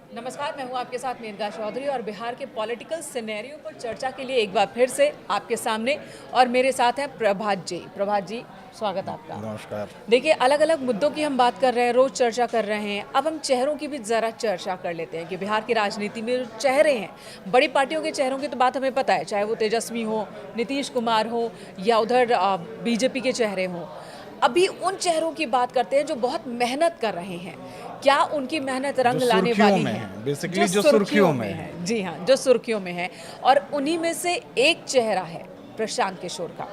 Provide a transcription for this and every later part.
नमस्कार, मैं हूं आपके साथ मेनका चौधरी और बिहार के पॉलिटिकल सिनेरियो पर चर्चा के लिए एक बार फिर से आपके सामने और मेरे साथ हैं प्रभात जी। प्रभात जी, स्वागत आपका। नमस्कार। देखिए, अलग अलग मुद्दों की हम बात कर रहे हैं, रोज चर्चा कर रहे हैं। अब हम चेहरों की भी ज़रा चर्चा कर लेते हैं कि बिहार की राजनीति में जो चेहरे हैं, बड़ी पार्टियों के चेहरों की तो बात हमें पता है, चाहे वो तेजस्वी हो, नीतीश कुमार हो या उधर बीजेपी के चेहरे हों। अभी उन चेहरों की बात करते हैं जो बहुत मेहनत कर रहे हैं। क्या उनकी मेहनत रंग जो लाने सुर्खियों वाली में है? है, बेसिकली जो सुर्खियों में है। जी हाँ, जो सुर्खियों में है। और उन्हीं में से एक चेहरा है प्रशांत किशोर का।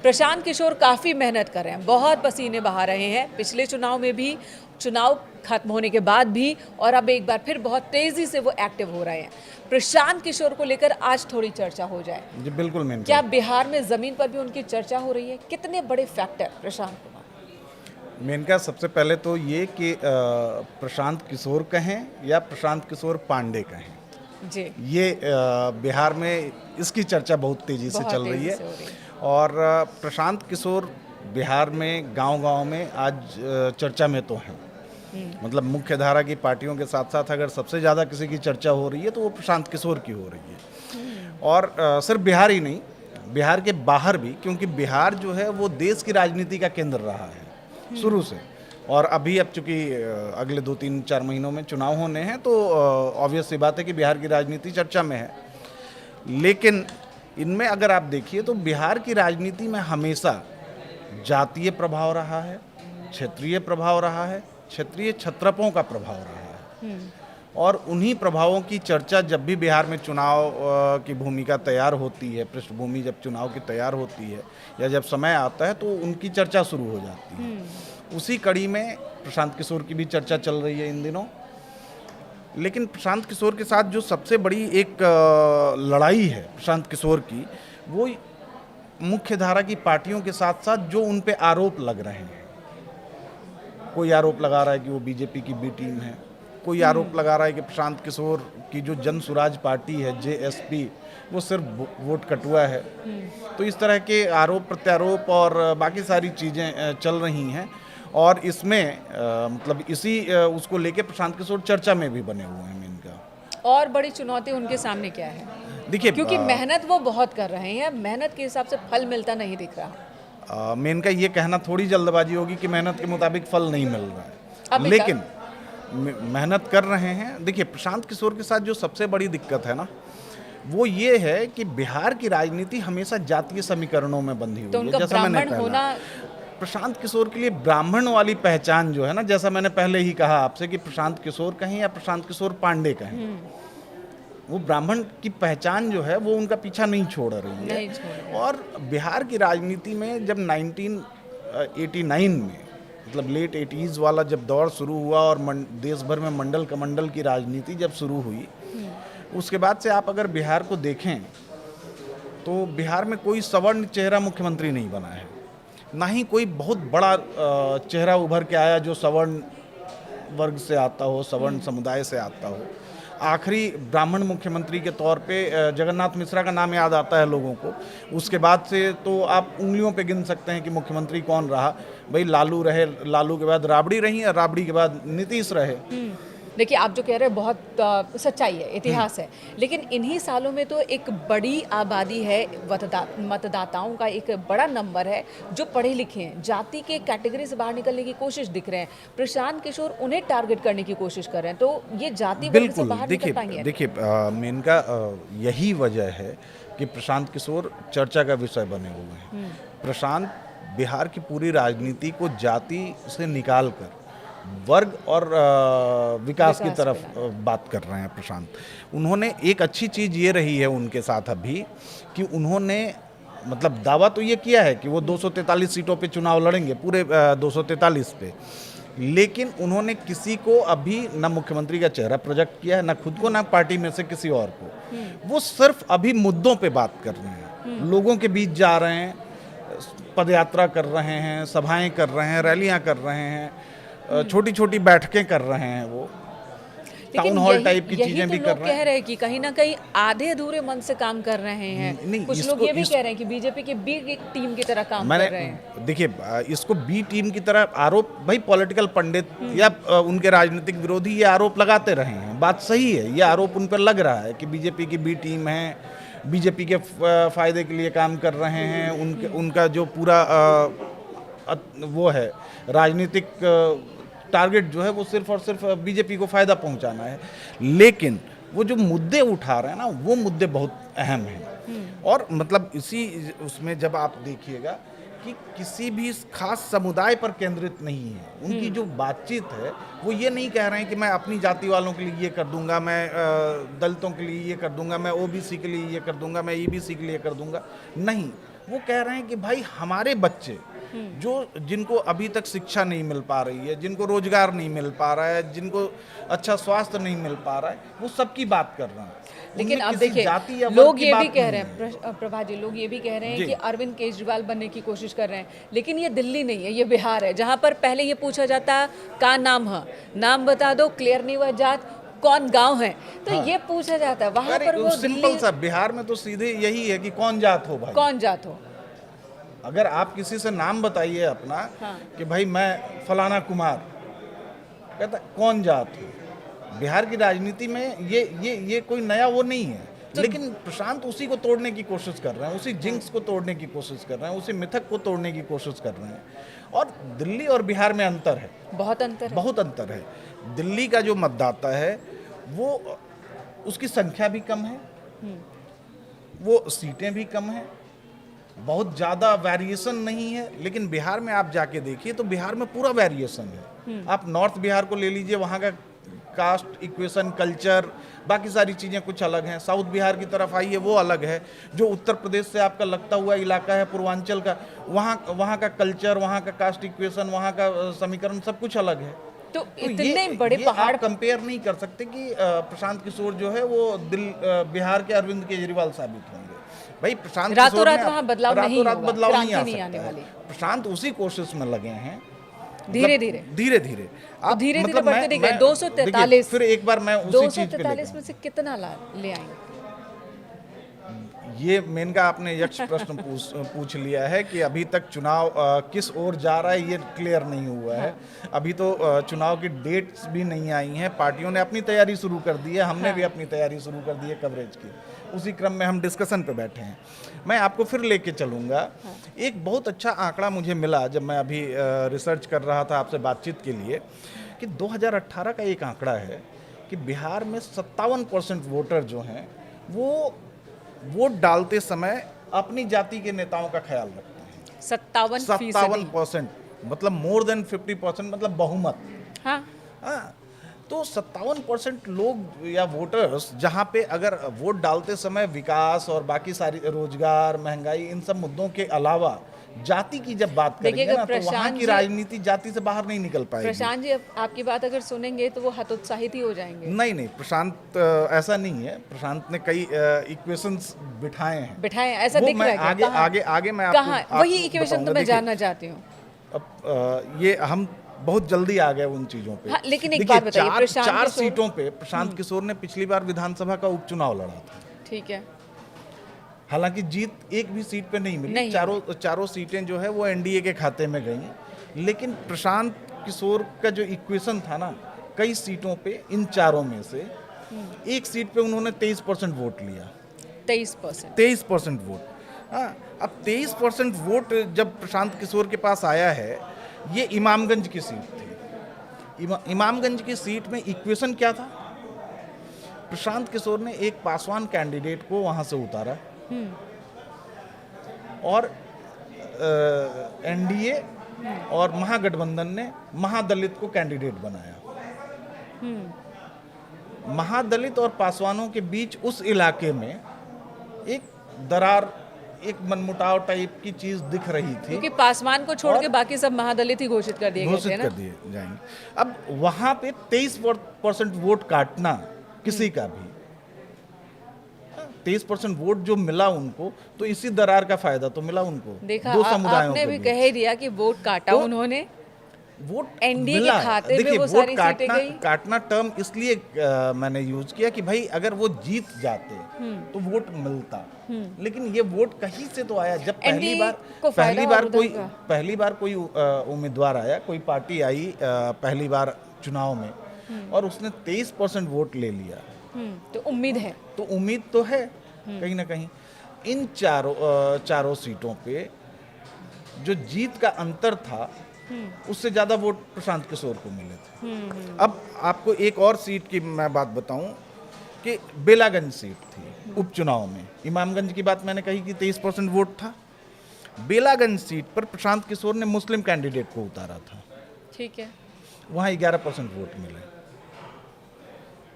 प्रशांत किशोर काफ़ी मेहनत कर रहे हैं, बहुत पसीने बहा रहे हैं, पिछले चुनाव में भी, चुनाव खत्म होने के बाद भी, और अब एक बार फिर बहुत तेज़ी से वो एक्टिव हो रहे हैं। प्रशांत किशोर को लेकर आज थोड़ी चर्चा हो जाए। जी बिल्कुल मेनका। क्या बिहार में ज़मीन पर भी उनकी चर्चा हो रही है? कितने बड़े फैक्टर प्रशांत कुमार? मेनका सबसे पहले तो ये कि प्रशांत किशोर कहें या प्रशांत किशोर पांडे कहें, जी, ये बिहार में इसकी चर्चा बहुत तेज़ी से बहुत चल रही तेज़ी है। से हो रही है। और प्रशांत किशोर बिहार में गांव-गांव में आज चर्चा में तो हैं। मतलब मुख्य धारा की पार्टियों के साथ साथ अगर सबसे ज़्यादा किसी की चर्चा हो रही है तो वो प्रशांत किशोर की हो रही है। और सिर्फ बिहार ही नहीं, बिहार के बाहर भी, क्योंकि बिहार जो है वो देश की राजनीति का केंद्र रहा है शुरू से। और अभी अब चूंकि अगले 2-3-4 महीनों में चुनाव होने हैं तो ऑब्वियस सी बात है कि बिहार की राजनीति चर्चा में है। लेकिन इनमें अगर आप देखिए तो बिहार की राजनीति में हमेशा जातीय प्रभाव रहा है, क्षेत्रीय प्रभाव रहा है, क्षेत्रीय छत्रपों का प्रभाव रहा है। और उन्हीं प्रभावों की चर्चा जब भी बिहार में चुनाव की भूमिका तैयार होती है, पृष्ठभूमि जब चुनाव की तैयार होती है या जब समय आता है तो उनकी चर्चा शुरू हो जाती है। उसी कड़ी में प्रशांत किशोर की भी चर्चा चल रही है इन दिनों। लेकिन प्रशांत किशोर के साथ जो सबसे बड़ी एक लड़ाई है प्रशांत किशोर की, वो मुख्य धारा की पार्टियों के साथ साथ जो उन पे आरोप लग रहे हैं। कोई आरोप लगा रहा है कि वो बीजेपी की बी टीम है, कोई आरोप लगा रहा है कि प्रशांत किशोर की जो जन सुराज पार्टी है जेएसपी, वो सिर्फ वोट कटुआ है। तो इस तरह के आरोप प्रत्यारोप और बाकी सारी चीज़ें चल रही हैं। और इसमें मतलब इसी उसको लेके प्रशांत किशोर चर्चा में भी बने हुए हैं इनका। और बड़ी चुनौती उनके सामने क्या है? देखिए, क्योंकि मेहनत वो बहुत कर रहे हैं, मेहनत के हिसाब से फल मिलता नहीं दिख रहा। मेन का ये कहना थोड़ी जल्दबाजी होगी कि मेहनत के मुताबिक फल नहीं मिल रहा है, अभी लेकिन मेहनत कर रहे हैं। देखिए, प्रशांत किशोर के साथ जो सबसे बड़ी दिक्कत है ना, वो ये है कि बिहार की राजनीति हमेशा जातीय समीकरणों में बंधी तो हुई है। उनका जैसा मैंने ब्राह्मण होना, प्रशांत किशोर के लिए ब्राह्मण वाली पहचान जो है ना, जैसा मैंने पहले ही कहा आपसे कि प्रशांत किशोर कहें या प्रशांत किशोर पांडे कहें, वो ब्राह्मण की पहचान जो है वो उनका पीछा नहीं छोड़ रही है। नहीं छोड़ रही। और बिहार की राजनीति में जब 1989 में, मतलब लेट 80s वाला जब दौर शुरू हुआ और देश भर में मंडल कमंडल की राजनीति जब शुरू हुई, उसके बाद से आप अगर बिहार को देखें तो बिहार में कोई सवर्ण चेहरा मुख्यमंत्री नहीं बना है, ना ही कोई बहुत बड़ा चेहरा उभर के आया जो सवर्ण वर्ग से आता हो, सवर्ण समुदाय से आता हो। आखिरी ब्राह्मण मुख्यमंत्री के तौर पे जगन्नाथ मिश्रा का नाम याद आता है लोगों को। उसके बाद से तो आप उंगलियों पे गिन सकते हैं कि मुख्यमंत्री कौन रहा। भाई लालू रहे, लालू के बाद राबड़ी रही, और राबड़ी के बाद नीतीश रहे। देखिए, आप जो कह रहे हैं बहुत सच्चाई है, इतिहास है, लेकिन इन्हीं सालों में तो एक बड़ी आबादी है, मतदाताओं का एक बड़ा नंबर है जो पढ़े लिखे हैं, जाति के कैटेगरी से बाहर निकलने की कोशिश दिख रहे हैं। प्रशांत किशोर उन्हें टारगेट करने की कोशिश कर रहे हैं, तो ये जाति वर्ग से बिल्कुल। बाहर निकल पाएंगे? देखिए, मेनका यही वजह है कि प्रशांत किशोर चर्चा का विषय बने हुए हैं। प्रशांत बिहार की पूरी राजनीति को जाति से निकाल कर वर्ग और विकास की तरफ बात कर रहे हैं प्रशांत। उन्होंने एक अच्छी चीज़ ये रही है उनके साथ अभी कि उन्होंने मतलब दावा तो ये किया है कि वो 243 सीटों पे चुनाव लड़ेंगे, पूरे 243 पे। लेकिन उन्होंने किसी को अभी न मुख्यमंत्री का चेहरा प्रोजेक्ट किया है, न खुद को, न पार्टी में से किसी और को। वो सिर्फ अभी मुद्दों पे बात कर रहे हैं, लोगों के बीच जा रहे हैं, पदयात्रा कर रहे हैं, सभाएं कर रहे हैं, रैलियां कर रहे हैं, छोटी छोटी बैठकें कर रहे हैं, वो टाउन हॉल टाइप की चीजें भी कर रहे हैं। कह रहे हैं कि कहीं ना कहीं आधे अधूरे मन से काम कर रहे हैं। कुछ लोग ये भी कह रहे हैं कि बीजेपी की बी टीम की तरह काम कर रहे हैं। देखिए, इसको बी टीम की तरह आरोप भाई पॉलिटिकल पंडित या उनके राजनीतिक विरोधी ये आरोप लगाते रहे हैं, बात सही है, ये आरोप उन पर लग रहा है कि बीजेपी की बी टीम है, बीजेपी के फायदे के लिए काम कर रहे हैं, उनका जो पूरा वो है राजनीतिक टारगेट जो है वो सिर्फ और सिर्फ बीजेपी को फायदा पहुंचाना है। लेकिन वो जो मुद्दे उठा रहे हैं ना, वो मुद्दे बहुत अहम हैं। और मतलब इसी उसमें जब आप देखिएगा कि किसी भी खास समुदाय पर केंद्रित नहीं है, उनकी जो बातचीत है वो ये नहीं कह रहे हैं कि मैं अपनी जाति वालों के लिए ये कर दूंगा, मैं दलितों के लिए ये कर दूंगा, मैं ओबीसी के लिए ये कर दूंगा, मैं ईबीसी के लिए कर दूंगा। नहीं, वो कह रहे हैं कि भाई हमारे बच्चे जो जिनको अभी तक शिक्षा नहीं मिल पा रही है, जिनको रोजगार नहीं मिल पा रहा है, जिनको अच्छा स्वास्थ्य नहीं मिल पा रहा है, वो सबकी बात कर रहे हैं। लेकिन उनमें अब किसी देखिए, जाति या वर्ग लोग की ये भी बात कह नहीं रहे है। हैं प्रभा जी, लोग ये भी कह रहे हैं जी। कि अरविंद केजरीवाल बनने की कोशिश कर रहे हैं, लेकिन ये दिल्ली नहीं है, ये बिहार है, जहाँ पर पहले ये पूछा जाता का नाम है, नाम बता दो, क्लियर नहीं हुआ जात, कौन गांव है, तो ये पूछा जाता है। वहाँ पर वो सिंपल सा, बिहार में तो सीधे यही है कि कौन जात हो भाई। कौन जात हो। अगर आप किसी से नाम बताइए अपना, कि भाई मैं फलाना कुमार, कहता कौन जात हो। बिहार की राजनीति में ये कोई नया वो नहीं है। लेकिन प्रशांत उसी को तोड़ने की कोशिश कर रहे हैं, उसी जिंक्स को तोड़ने की कोशिश कर रहे हैं, उसी मिथक को तोड़ने की कोशिश कर रहे हैं। और दिल्ली और बिहार में अंतर है, बहुत अंतर है। बहुत अंतर है। दिल्ली का जो मतदाता है वो, उसकी संख्या भी कम है, वो सीटें भी कम हैं, बहुत ज़्यादा वेरिएशन नहीं है। लेकिन बिहार में आप जाके देखिए तो बिहार में पूरा वेरिएशन है। आप नॉर्थ बिहार को ले लीजिए, वहाँ का कास्ट इक्वेशन, कल्चर, बाकी सारी चीज़ें कुछ अलग हैं। साउथ बिहार की तरफ आइए, वो अलग है। जो उत्तर प्रदेश से आपका लगता हुआ इलाका है पूर्वांचल का, वहाँ का कल्चर, वहाँ का कास्ट इक्वेशन, वहाँ का समीकरण सब कुछ अलग है। तो इतने बड़े पहाड़ कंपेयर नहीं कर सकते कि प्रशांत किशोर जो है वो बिहार के अरविंद केजरीवाल साबित होंगे। भाई प्रशांत रातों रात वहाँ बदलाव नहीं होगा, बदलाव नहीं आ क्रांति नहीं आने सकता वाली। है। प्रशांत उसी कोशिश में लगे हैं, धीरे धीरे धीरे धीरे आप धीरे मतलब बढ़ते दिखे। 243 फिर एक बार मैं उसी चीज पे 243 में से कितना ले आएंगे। ये मेन का आपने यक्ष प्रश्न पूछ लिया है कि अभी तक चुनाव किस ओर जा रहा है ये क्लियर नहीं हुआ है। अभी तो चुनाव की डेट्स भी नहीं आई हैं, पार्टियों ने अपनी तैयारी शुरू कर दी है, हमने भी अपनी तैयारी शुरू कर दी है कवरेज की। उसी क्रम में हम डिस्कशन पे बैठे हैं। मैं आपको फिर लेके चलूँगा। एक बहुत अच्छा आंकड़ा मुझे मिला जब मैं अभी रिसर्च कर रहा था आपसे बातचीत के लिए, कि 2018 का एक आंकड़ा है कि बिहार में 57% वोटर जो हैं वो वोट डालते समय अपनी जाति के नेताओं का ख्याल रखते हैं। 57%, मतलब मोर देन 50%, मतलब बहुमत। हाँ। तो 57% लोग या वोटर्स, जहाँ पे अगर वोट डालते समय विकास और बाकी सारी रोजगार, महंगाई, इन सब मुद्दों के अलावा जाति की जब बात करेंगे ना, तो वहाँ की राजनीति जाति से बाहर नहीं निकल पाएगी। प्रशांत जी आपकी बात अगर सुनेंगे तो वो हतोत्साहित ही हो जाएंगे। नहीं, प्रशांत ऐसा नहीं है। प्रशांत ने कई इक्वेशंस बिठाए, ऐसा दिख रहा है। आगे मैं आपको वही इक्वेशन तो मैं जानना चाहती हूँ। अब ये हम बहुत जल्दी आ गए उन चीजों पे। हाँ, लेकिन एक बात बताइए, चार सीटों पे प्रशांत किशोर ने पिछली बार विधानसभा का उपचुनाव लड़ा था। ठीक है। हालांकि जीत एक भी सीट पे नहीं मिली, चारों सीटें जो है वो एनडीए के खाते में गई। लेकिन प्रशांत किशोर का जो इक्वेशन था ना, कई सीटों पे, इन चारों में से एक सीट पे उन्होंने 23% वोट लिया। 23% वोट। हाँ, अब 23% वोट जब प्रशांत किशोर के पास आया है, ये इमामगंज की सीट थी। इमामगंज की सीट में इक्वेशन क्या था? प्रशांत किशोर ने एक पासवान कैंडिडेट को वहां से उतारा और एनडीए और महागठबंधन ने महादलित को कैंडिडेट बनाया। महादलित और पासवानों के बीच उस इलाके में एक दरार, एक मनमुटाव टाइप की चीज दिख रही थी, क्योंकि पासवान को छोड़ के बाकी सब महादलित ही घोषित कर दिए दिए जाएंगे। अब वहां पे 23% वोट काटना किसी का भी, 23% वोट जो मिला उनको, तो इसी दरार का फायदा तो मिला उनको। देखा, दो समुदायों आपने भी कह ही दिया कि वोट काटा उन्होंने, वोट एनडीए के खाते में वो सारी सीटें गई। काटना टर्म इसलिए मैंने यूज किया कि भाई अगर वो जीत जाते तो वोट मिलता, लेकिन ये वोट कहीं से तो आया। जब पहली बार कोई उम्मीदवार आया, कोई पार्टी आई पहली बार चुनाव में, और उसने 23% वोट ले लिया, तो उम्मीद है। तो उम्मीद तो है कहीं ना कहीं। इन चारों सीटों पे जो जीत का अंतर था उससे ज़्यादा वोट प्रशांत किशोर को मिले थे। अब आपको एक और सीट की मैं बात बताऊं कि बेलागंज सीट थी उपचुनाव में। इमामगंज की बात मैंने कही कि 23% वोट था। बेलागंज सीट पर प्रशांत किशोर ने मुस्लिम कैंडिडेट को उतारा था, ठीक है। वहाँ 11% वोट मिले।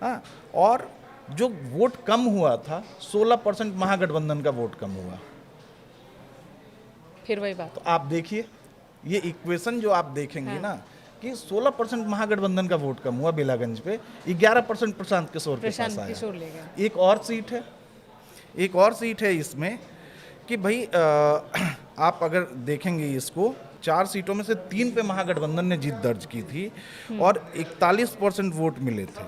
हाँ, और जो वोट कम हुआ था 16% महागठबंधन का वोट कम हुआ। फिर वही बात। तो आप देखिए ये इक्वेशन जो आप देखेंगे ना कि 16% महागठबंधन का वोट कम हुआ बेलागंज पे, 11% प्रशांत किशोर के पास प्रशांत आया। किशोर ले गए। एक और सीट है इसमें कि भाई आप अगर देखेंगे इसको, 4 सीटों में से 3 पे महागठबंधन ने जीत दर्ज की थी और 41% वोट मिले थे,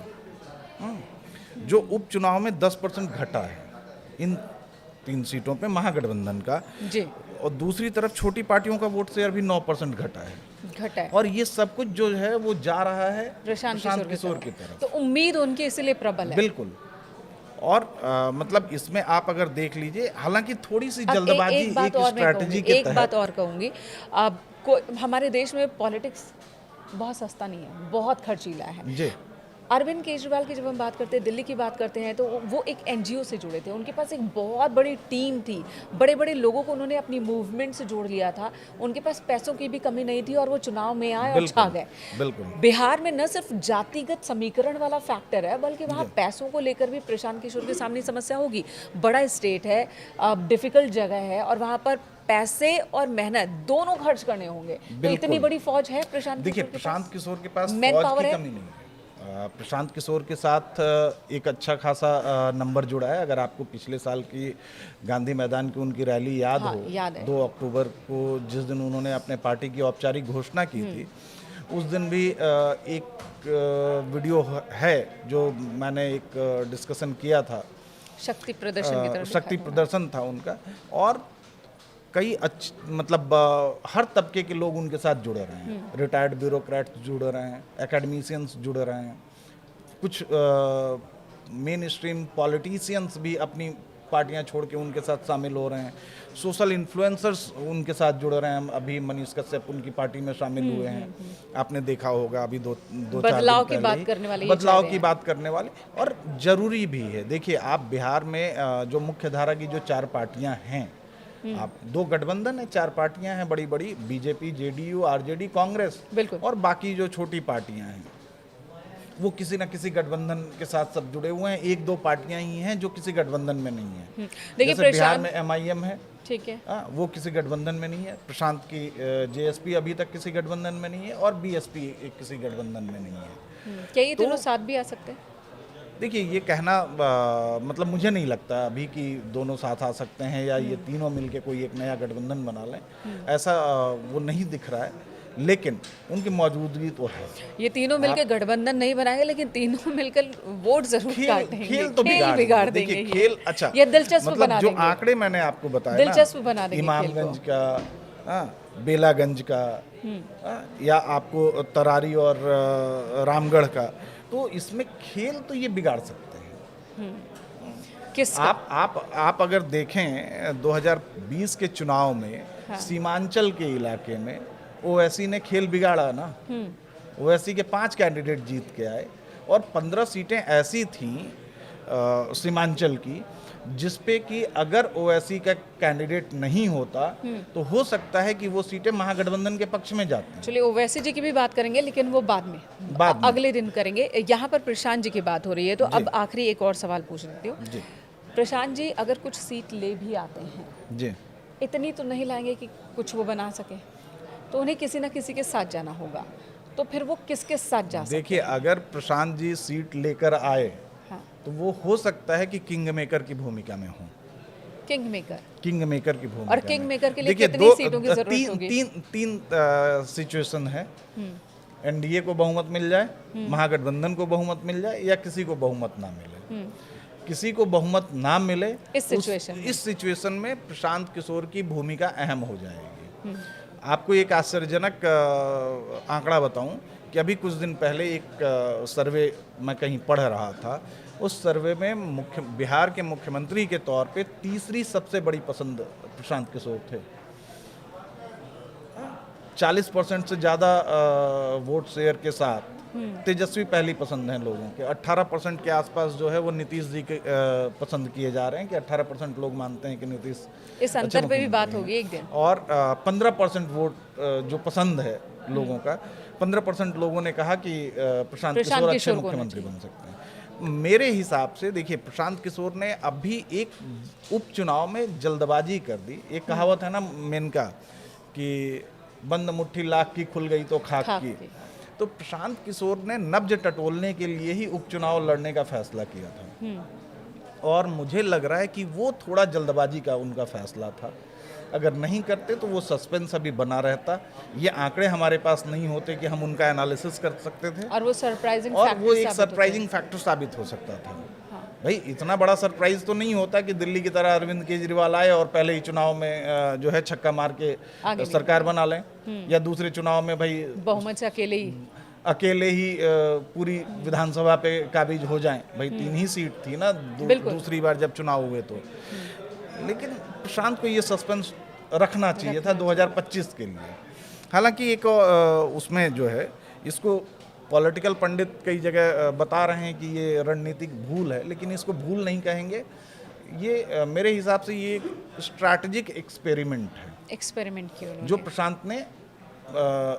जो उपचुनाव में 10% घटा है इन 3 सीटों पे महागठबंधन का जी। और दूसरी तरफ छोटी पार्टियों का वोट शेयर भी 9% घटा है। और ये सब कुछ जो है वो जा रहा है प्रशांत किशोर की तरफ। तो उम्मीद उनकी इसीलिए प्रबल है। बिल्कुल। और मतलब इसमें आप अगर देख लीजिए, हालांकि थोड़ी सी अब जल्दबाजी एक बात एक और मैं स्ट्रैटेजी कहूंगी, के एक तहत। बात और कहूंगी, अब हमारे देश में पॉलिटिक्स बहुत सस्ता नहीं है, बहुत खर्चीला है। जी। अरविंद केजरीवाल की जब हम बात करते हैं, दिल्ली की बात करते हैं, तो वो एक एनजीओ से जुड़े थे। उनके पास एक बहुत बड़ी टीम थी, बड़े बड़े लोगों को उन्होंने अपनी मूवमेंट से जोड़ लिया था। उनके पास पैसों की भी कमी नहीं थी और वो चुनाव में आए और छा गए। बिल्कुल। बिहार में न सिर्फ जातिगत समीकरण वाला फैक्टर है, बल्कि वहाँ पैसों को लेकर भी प्रशांत किशोर के सामने समस्या होगी। बड़ा स्टेट है, डिफिकल्ट जगह है और वहाँ पर पैसे और मेहनत दोनों खर्च करने होंगे। तो इतनी बड़ी फौज है प्रशांत देखिए, किशोर के प्रशांत किशोर के पास मैन फौज पावर की है। कमी नहीं है। प्रशांत किशोर के साथ एक अच्छा खासा नंबर जुड़ा है। अगर आपको पिछले साल की गांधी मैदान की उनकी रैली याद हाँ, हो, याद है। 2 अक्टूबर को जिस दिन उन्होंने अपने पार्टी की औपचारिक घोषणा की थी, उस दिन भी एक वीडियो है जो मैंने एक डिस्कशन किया था। शक्ति प्रदर्शन की तरफ शक्ति दिखाया। प्रदर्शन था उनका, और कई मतलब हर तबके के लोग उनके साथ जुड़े रहे हैं। रिटायर्ड ब्यूरोक्रेट्स जुड़े रहे हैं, एकेडमिशियंस जुड़े रहे हैं, कुछ मेन स्ट्रीम पॉलिटिशियंस भी अपनी पार्टियां छोड़ के उनके साथ शामिल हो रहे हैं। सोशल इन्फ्लुएंसर्स उनके साथ जुड़ रहे हैं। अभी मनीष कश्यप उनकी पार्टी में शामिल हुए हैं, आपने देखा होगा अभी दो चार बदलाव दिन की पहले बात ही। करने वाले ये बदलाव चाह की रहे बात करने वाले, और जरूरी भी है। देखिए, आप बिहार में जो मुख्य धारा की जो 4 पार्टियां हैं, आप 2 गठबंधन है, 4 पार्टियां हैं बड़ी बड़ी, बीजेपी, जेडीयू, आरजेडी, कांग्रेस, बिल्कुल। और बाकी जो छोटी पार्टियां हैं वो किसी न किसी गठबंधन के साथ सब जुड़े हुए हैं। 1-2 पार्टियां ही हैं जो किसी गठबंधन में नहीं है। देखिए, जैसे बिहार प्रशांत में एमआईएम है, ठीक है, वो किसी गठबंधन में नहीं है। प्रशांत की जेएसपी अभी तक किसी गठबंधन में नहीं है, और बीएसपी किसी गठबंधन में नहीं है। क्या ये तीनों तो- साथ भी आ सकते हैं? देखिए, ये कहना मतलब मुझे नहीं लगता अभी कि दोनों साथ आ सकते हैं या ये तीनों मिलके कोई एक नया गठबंधन बना लें, ऐसा वो नहीं दिख रहा है। लेकिन उनकी मौजूदगी तो है। ये तीनों मिलकर गठबंधन नहीं बनाएंगे, लेकिन तीनों मिलकर वोट जरूर काटेंगे। खेल तो बिगाड़ देंगे देखिए, ये। खेल अच्छा, ये दिलचस्प मतलब बना जो देंगे। आंकड़े मैंने आपको बताया दिलचस्प ना, बना देंगे खेल को। इमामगंज का, बेलागंज का, या आपको तरारी और रामगढ़ का, तो इसमें खेल तो ये बिगाड़ सकते हैं। किसका? आप अगर देखें 2020 के चुनाव में सीमांचल के इलाके में ओवैसी ने खेल बिगाड़ा ना। ओवैसी के 5 कैंडिडेट जीत के आए और 15 सीटें ऐसी थीं सीमांचल की जिसपे कि अगर ओवैसी का कैंडिडेट नहीं होता तो हो सकता है कि वो सीटें महागठबंधन के पक्ष में जाती। चलिए, ओवैसी जी की भी बात करेंगे, लेकिन वो बाद में अगले दिन करेंगे। यहाँ पर प्रशांत जी की बात हो रही है, तो अब आखिरी एक और सवाल पूछ लेती हूँ। जी प्रशांत जी, अगर कुछ सीट ले भी आते हैं, जी, इतनी तो नहीं लाएंगे कि कुछ वो बना सके, तो उन्हें किसी ना किसी के साथ जाना होगा। तो फिर वो किसके साथ जा सकते? देखिए, अगर प्रशांत जी सीट लेकर आए, हाँ, तो वो हो सकता है कि किंग मेकर की भूमिका में हो। King maker. किंग मेकर की भूमिका और किंग में। मेकर के लिए देखिए, कितनी सीटों की जरूरत होगी? तीन सिचुएशन है। एनडीए को बहुमत मिल जाए, महागठबंधन को बहुमत मिल जाए, या किसी को बहुमत ना मिले। किसी को बहुमत ना मिले, इस सिचुएशन में प्रशांत किशोर की भूमिका अहम हो जाएगी। आपको एक आश्चर्यजनक आंकड़ा बताऊं कि अभी कुछ दिन पहले एक सर्वे मैं कहीं पढ़ रहा था, उस सर्वे में बिहार के मुख्यमंत्री के तौर पे तीसरी सबसे बड़ी पसंद प्रशांत किशोर थे। 40% से ज़्यादा वोट शेयर के साथ तेजस्वी पहली पसंद हैं लोगों के। 18% के आसपास जो है वो नीतीश जी के पसंद किए जा रहे हैं कि 18% लोग मानते हैं कि नीतीश इस अंतर पे भी बात होगी एक दिन। और 15% वोट जो पसंद है लोगों का, 15% लोगों ने कहा कि प्रशांत किशोर अच्छे मुख्यमंत्री बन सकते हैं। मेरे हिसाब से देखिए, प्रशांत किशोर ने अभी एक उपचुनाव में जल्दबाजी कर दी। एक कहावत है ना मेनका कि बंद मुट्ठी लाख की खुल गई तो खाक की। तो प्रशांत किशोर ने नब्ज टटोलने के लिए ही उपचुनाव लड़ने का फैसला किया था और मुझे लग रहा है कि वो थोड़ा जल्दबाजी का उनका फैसला था। अगर नहीं करते तो वो सस्पेंस अभी बना रहता, ये आंकड़े हमारे पास नहीं होते कि हम उनका एनालिसिस कर सकते थे और वो एक सरप्राइजिंग फैक्टर साबित हो सकता था। भाई इतना बड़ा सरप्राइज तो नहीं होता कि दिल्ली की तरह अरविंद केजरीवाल आए और पहले ही चुनाव में जो है छक्का मार के सरकार बना लें, या दूसरे चुनाव में भाई बहुमत से अकेले ही पूरी विधानसभा पे काबिज हो जाएं। भाई 3 ही सीट थी ना दूसरी बार जब चुनाव हुए तो। लेकिन प्रशांत को ये सस्पेंस रखना चाहिए था 2025 के लिए। हालांकि एक उसमें जो है, इसको पॉलिटिकल पंडित कई जगह बता रहे हैं कि ये रणनीतिक भूल है, लेकिन इसको भूल नहीं कहेंगे। ये मेरे हिसाब से ये एक स्ट्रैटेजिक एक्सपेरिमेंट है जो प्रशांत ने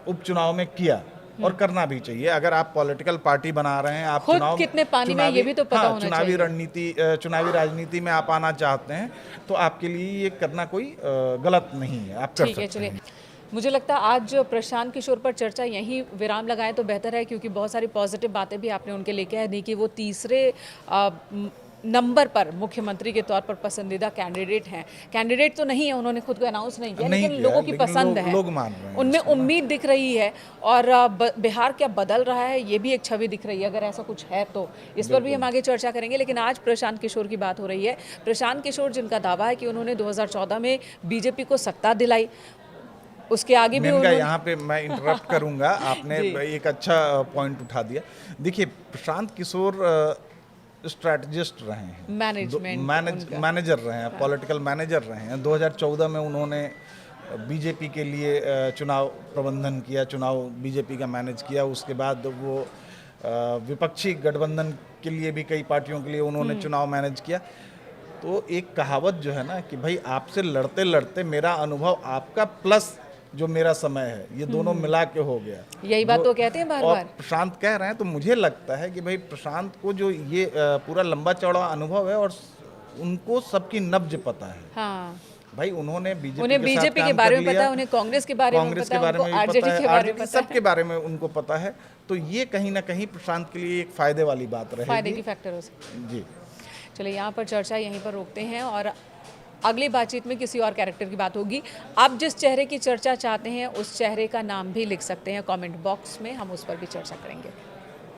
उपचुनाव में किया और करना भी चाहिए। अगर आप पॉलिटिकल पार्टी बना रहे हैं, आप चुनाव कितने पानी में ये भी तो पता होना चाहिए। चुनावी राजनीति में आप आना चाहते हैं तो आपके लिए ये करना कोई गलत नहीं है, आप कर सकते हैं। मुझे लगता है आज प्रशांत किशोर पर चर्चा यहीं विराम लगाएं तो बेहतर है, क्योंकि बहुत सारी पॉजिटिव बातें भी आपने उनके लिए कह दी कि वो तीसरे नंबर पर मुख्यमंत्री के तौर पर पसंदीदा कैंडिडेट हैं। कैंडिडेट तो नहीं है, उन्होंने खुद को अनाउंस नहीं किया, लेकिन लोगों की पसंद है, लोग मान रहे हैं, उनमें उम्मीद दिख रही है। और बिहार क्या बदल रहा है, ये भी एक छवि दिख रही है। अगर ऐसा कुछ है तो इस पर भी हम आगे चर्चा करेंगे। लेकिन आज प्रशांत किशोर की बात हो रही है। प्रशांत किशोर जिनका दावा है कि उन्होंने 2014 में बीजेपी को सत्ता दिलाई, उसके आगे भी यहाँ पे मैं इंटरप्ट करूंगा। आपने एक अच्छा पॉइंट उठा दिया। देखिए, प्रशांत किशोर स्ट्रैटेजिस्ट रहे हैं, मैनेजर रहे हैं, पॉलिटिकल मैनेजर रहे हैं। 2014 में उन्होंने बीजेपी के लिए चुनाव प्रबंधन किया, चुनाव बीजेपी का मैनेज किया। उसके बाद वो विपक्षी गठबंधन के लिए भी कई पार्टियों के लिए उन्होंने चुनाव मैनेज किया। तो एक कहावत जो है ना कि भाई आपसे लड़ते लड़ते मेरा अनुभव आपका प्लस जो मेरा समय है, ये दोनों मिला के हो गया। यही बात तो कहते हैं बार बार। प्रशांत कह रहे हैं, तो मुझे लगता है कि भाई प्रशांत को जो ये पूरा लंबा चौड़ा अनुभव है और उनको सबकी नब्ज पता है। हाँ। भाई उन्हें बीजेपी के बारे में पता है, उन्हें कांग्रेस के बारे में पता है, आरजेडी के बारे में पता है, सबके बारे में उनको पता है। तो ये कहीं ना कहीं प्रशांत के लिए एक फायदे वाली बात रहेगी, फायदे की फैक्टर हो सकती है। जी चलिए, यहाँ पर चर्चा यहीं पर रोकते हैं और अगली बातचीत में किसी और कैरेक्टर की बात होगी। आप जिस चेहरे की चर्चा चाहते हैं उस चेहरे का नाम भी लिख सकते हैं कमेंट बॉक्स में, हम उस पर भी चर्चा करेंगे।